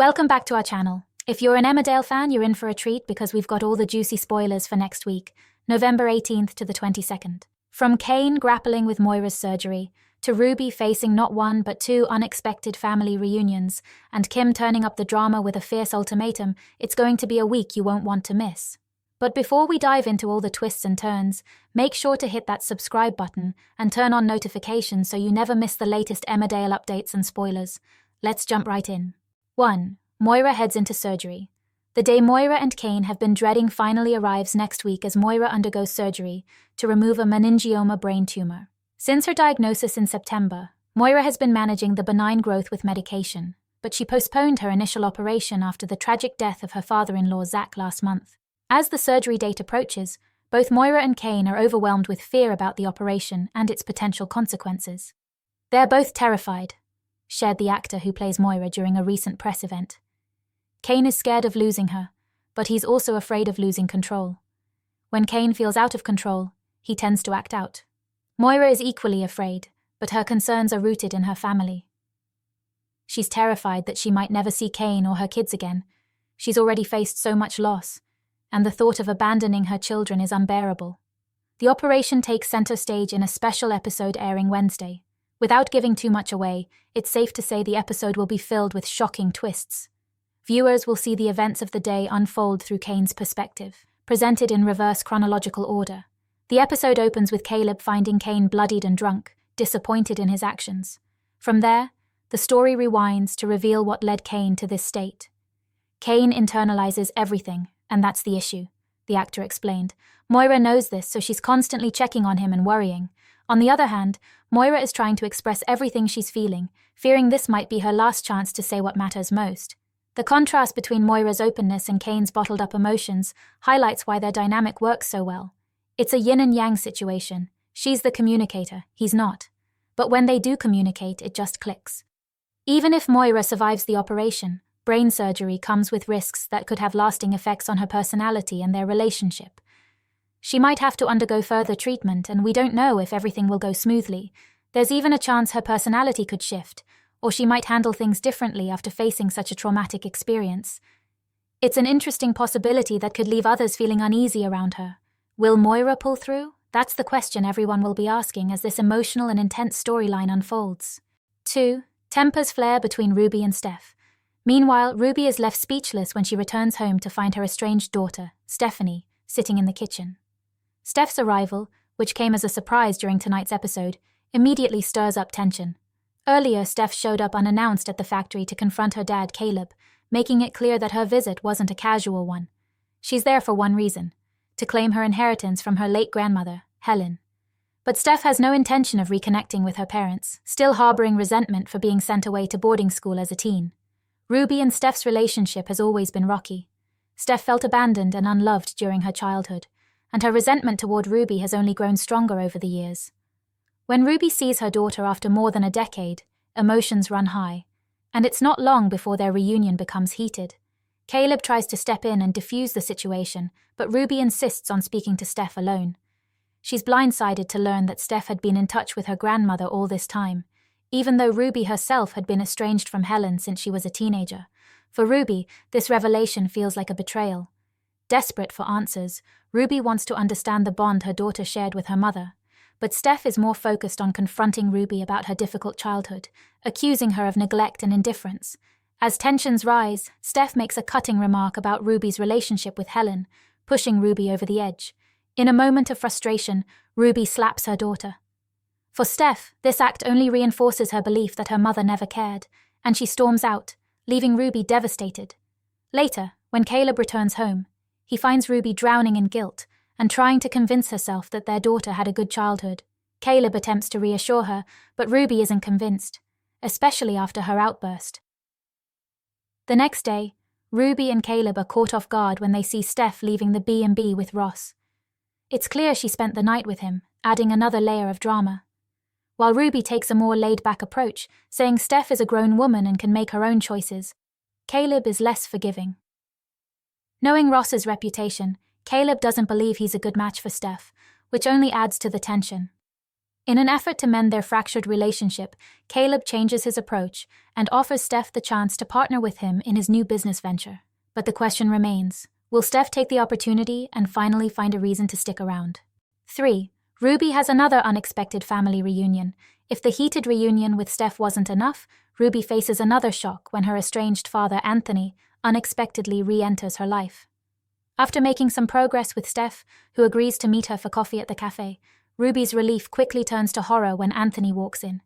Welcome back to our channel. If you're an Emmerdale fan, you're in for a treat because we've got all the juicy spoilers for next week, November 18th to the 22nd. From Cain grappling with Moira's surgery, to Ruby facing not one but two unexpected family reunions, and Kim turning up the drama with a fierce ultimatum, it's going to be a week you won't want to miss. But before we dive into all the twists and turns, make sure to hit that subscribe button and turn on notifications so you never miss the latest Emmerdale updates and spoilers. Let's jump right in. 1. Moira heads into surgery. The day Moira and Cain have been dreading finally arrives next week as Moira undergoes surgery to remove a meningioma brain tumor. Since her diagnosis in September, Moira has been managing the benign growth with medication, but she postponed her initial operation after the tragic death of her father-in-law Zach last month. As the surgery date approaches, both Moira and Cain are overwhelmed with fear about the operation and its potential consequences. They're both terrified, shared the actor who plays Moira during a recent press event. Cain is scared of losing her, but he's also afraid of losing control. When Cain feels out of control, he tends to act out. Moira is equally afraid, but her concerns are rooted in her family. She's terrified that she might never see Cain or her kids again. She's already faced so much loss, and the thought of abandoning her children is unbearable. The operation takes center stage in a special episode airing Wednesday. Without giving too much away, it's safe to say the episode will be filled with shocking twists. Viewers will see the events of the day unfold through Cain's perspective, presented in reverse chronological order. The episode opens with Caleb finding Cain bloodied and drunk, disappointed in his actions. From there, the story rewinds to reveal what led Cain to this state. Cain internalizes everything, and that's the issue, the actor explained. Moira knows this, so she's constantly checking on him and worrying. On the other hand, Moira is trying to express everything she's feeling, fearing this might be her last chance to say what matters most. The contrast between Moira's openness and Cain's bottled-up emotions highlights why their dynamic works so well. It's a yin and yang situation. She's the communicator, he's not. But when they do communicate, it just clicks. Even if Moira survives the operation, brain surgery comes with risks that could have lasting effects on her personality and their relationship. She might have to undergo further treatment, and we don't know if everything will go smoothly. There's even a chance her personality could shift, or she might handle things differently after facing such a traumatic experience. It's an interesting possibility that could leave others feeling uneasy around her. Will Moira pull through? That's the question everyone will be asking as this emotional and intense storyline unfolds. 2. Tempers flare between Ruby and Steph. Meanwhile, Ruby is left speechless when she returns home to find her estranged daughter, Stephanie, sitting in the kitchen. Steph's arrival, which came as a surprise during tonight's episode, immediately stirs up tension. Earlier, Steph showed up unannounced at the factory to confront her dad, Caleb, making it clear that her visit wasn't a casual one. She's there for one reason: to claim her inheritance from her late grandmother, Helen. But Steph has no intention of reconnecting with her parents, still harboring resentment for being sent away to boarding school as a teen. Ruby and Steph's relationship has always been rocky. Steph felt abandoned and unloved during her childhood, and her resentment toward Ruby has only grown stronger over the years. When Ruby sees her daughter after more than a decade, emotions run high, and it's not long before their reunion becomes heated. Caleb tries to step in and defuse the situation, but Ruby insists on speaking to Steph alone. She's blindsided to learn that Steph had been in touch with her grandmother all this time, even though Ruby herself had been estranged from Helen since she was a teenager. For Ruby, this revelation feels like a betrayal. Desperate for answers, Ruby wants to understand the bond her daughter shared with her mother, but Steph is more focused on confronting Ruby about her difficult childhood, accusing her of neglect and indifference. As tensions rise, Steph makes a cutting remark about Ruby's relationship with Helen, pushing Ruby over the edge. In a moment of frustration, Ruby slaps her daughter. For Steph, this act only reinforces her belief that her mother never cared, and she storms out, leaving Ruby devastated. Later, when Caleb returns home, he finds Ruby drowning in guilt and trying to convince herself that their daughter had a good childhood. Caleb attempts to reassure her, but Ruby isn't convinced, especially after her outburst. The next day, Ruby and Caleb are caught off guard when they see Steph leaving the B&B with Ross. It's clear she spent the night with him, adding another layer of drama. While Ruby takes a more laid-back approach, saying Steph is a grown woman and can make her own choices, Caleb is less forgiving. Knowing Ross's reputation, Caleb doesn't believe he's a good match for Steph, which only adds to the tension. In an effort to mend their fractured relationship, Caleb changes his approach and offers Steph the chance to partner with him in his new business venture. But the question remains, will Steph take the opportunity and finally find a reason to stick around? 3. Ruby has another unexpected family reunion. If the heated reunion with Steph wasn't enough, Ruby faces another shock when her estranged father, Anthony, unexpectedly re-enters her life. After making some progress with Steph, who agrees to meet her for coffee at the cafe, Ruby's relief quickly turns to horror when Anthony walks in.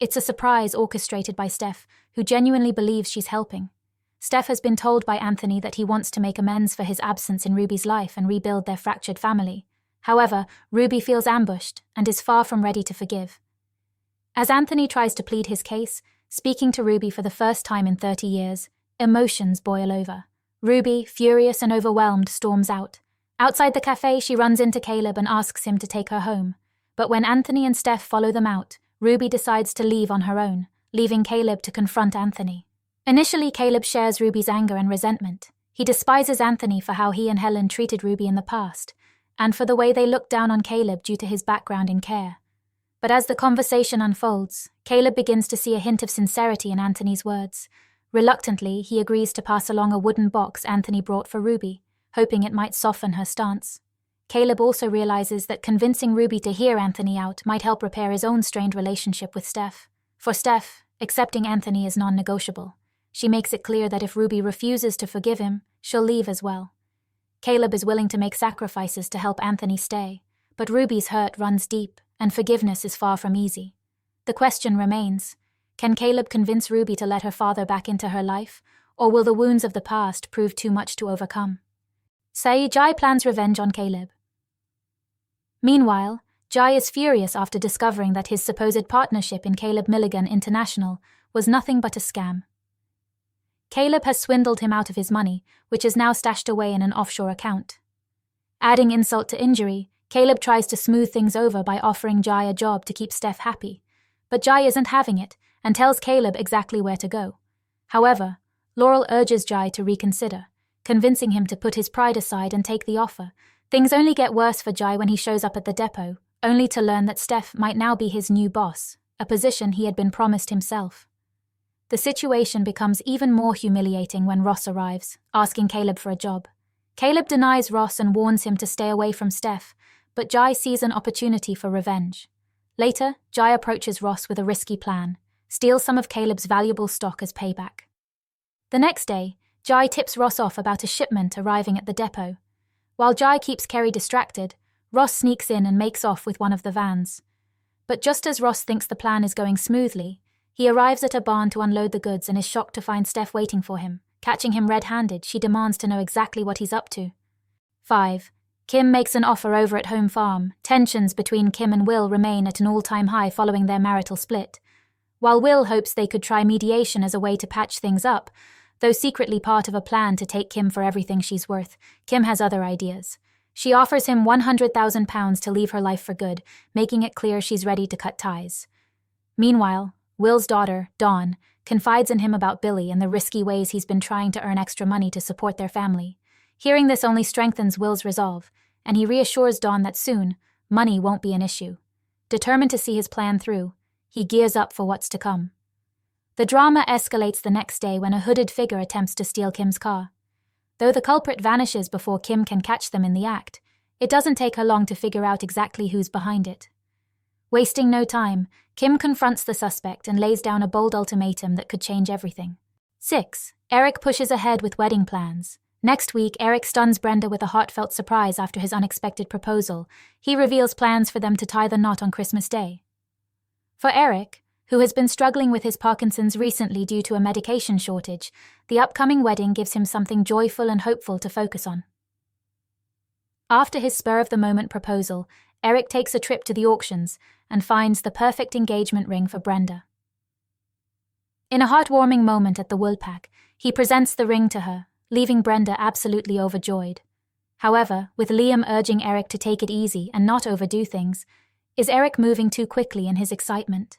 It's a surprise orchestrated by Steph, who genuinely believes she's helping. Steph has been told by Anthony that he wants to make amends for his absence in Ruby's life and rebuild their fractured family. However, Ruby feels ambushed and is far from ready to forgive. As Anthony tries to plead his case, speaking to Ruby for the first time in 30 years, emotions boil over. Ruby, furious and overwhelmed, storms out. Outside the cafe, she runs into Caleb and asks him to take her home. But when Anthony and Steph follow them out, Ruby decides to leave on her own, leaving Caleb to confront Anthony. Initially, Caleb shares Ruby's anger and resentment. He despises Anthony for how he and Helen treated Ruby in the past, and for the way they looked down on Caleb due to his background in care. But as the conversation unfolds, Caleb begins to see a hint of sincerity in Anthony's words. Reluctantly, he agrees to pass along a wooden box Anthony brought for Ruby, hoping it might soften her stance. Caleb also realizes that convincing Ruby to hear Anthony out might help repair his own strained relationship with Steph. For Steph, accepting Anthony is non-negotiable. She makes it clear that if Ruby refuses to forgive him, she'll leave as well. Caleb is willing to make sacrifices to help Anthony stay, but Ruby's hurt runs deep, and forgiveness is far from easy. The question remains, can Caleb convince Ruby to let her father back into her life, or will the wounds of the past prove too much to overcome? Jai plans revenge on Caleb. Meanwhile, Jai is furious after discovering that his supposed partnership in Caleb Milligan International was nothing but a scam. Caleb has swindled him out of his money, which is now stashed away in an offshore account. Adding insult to injury, Caleb tries to smooth things over by offering Jai a job to keep Steph happy. But Jai isn't having it and tells Caleb exactly where to go. However, Laurel urges Jai to reconsider, convincing him to put his pride aside and take the offer. Things only get worse for Jai when he shows up at the depot, only to learn that Steph might now be his new boss, a position he had been promised himself. The situation becomes even more humiliating when Ross arrives, asking Caleb for a job. Caleb denies Ross and warns him to stay away from Steph, but Jai sees an opportunity for revenge. Later, Jai approaches Ross with a risky plan, steal some of Caleb's valuable stock as payback. The next day, Jai tips Ross off about a shipment arriving at the depot. While Jai keeps Kerry distracted, Ross sneaks in and makes off with one of the vans. But just as Ross thinks the plan is going smoothly, he arrives at a barn to unload the goods and is shocked to find Steph waiting for him. Catching him red-handed, she demands to know exactly what he's up to. 5. Kim makes an offer over at home farm. Tensions between Kim and Will remain at an all-time high following their marital split. While Will hopes they could try mediation as a way to patch things up, though secretly part of a plan to take Kim for everything she's worth, Kim has other ideas. She offers him £100,000 to leave her life for good, making it clear she's ready to cut ties. Meanwhile, Will's daughter, Dawn, confides in him about Billy and the risky ways he's been trying to earn extra money to support their family. Hearing this only strengthens Will's resolve, and he reassures Dawn that soon, money won't be an issue. Determined to see his plan through, he gears up for what's to come. The drama escalates the next day when a hooded figure attempts to steal Kim's car. Though the culprit vanishes before Kim can catch them in the act, it doesn't take her long to figure out exactly who's behind it. Wasting no time, Kim confronts the suspect and lays down a bold ultimatum that could change everything. 6. Eric pushes ahead with wedding plans. Next week, Eric stuns Brenda with a heartfelt surprise after his unexpected proposal. He reveals plans for them to tie the knot on Christmas Day. For Eric, who has been struggling with his Parkinson's recently due to a medication shortage, the upcoming wedding gives him something joyful and hopeful to focus on. After his spur-of-the-moment proposal, Eric takes a trip to the auctions and finds the perfect engagement ring for Brenda. In a heartwarming moment at the Woolpack, he presents the ring to her, leaving Brenda absolutely overjoyed. However, with Liam urging Eric to take it easy and not overdo things, is Eric moving too quickly in his excitement?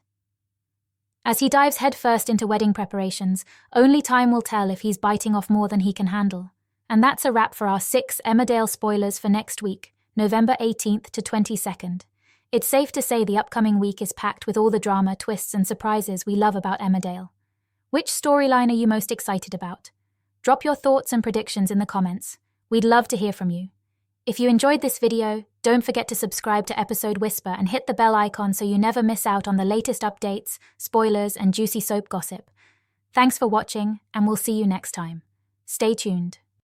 As he dives headfirst into wedding preparations, only time will tell if he's biting off more than he can handle. And that's a wrap for our 6 Emmerdale spoilers for next week, November 18th to 22nd. It's safe to say the upcoming week is packed with all the drama, twists, and surprises we love about Emmerdale. Which storyline are you most excited about? Drop your thoughts and predictions in the comments. We'd love to hear from you. If you enjoyed this video, don't forget to subscribe to Episode Whisper and hit the bell icon so you never miss out on the latest updates, spoilers, and juicy soap gossip. Thanks for watching, and we'll see you next time. Stay tuned.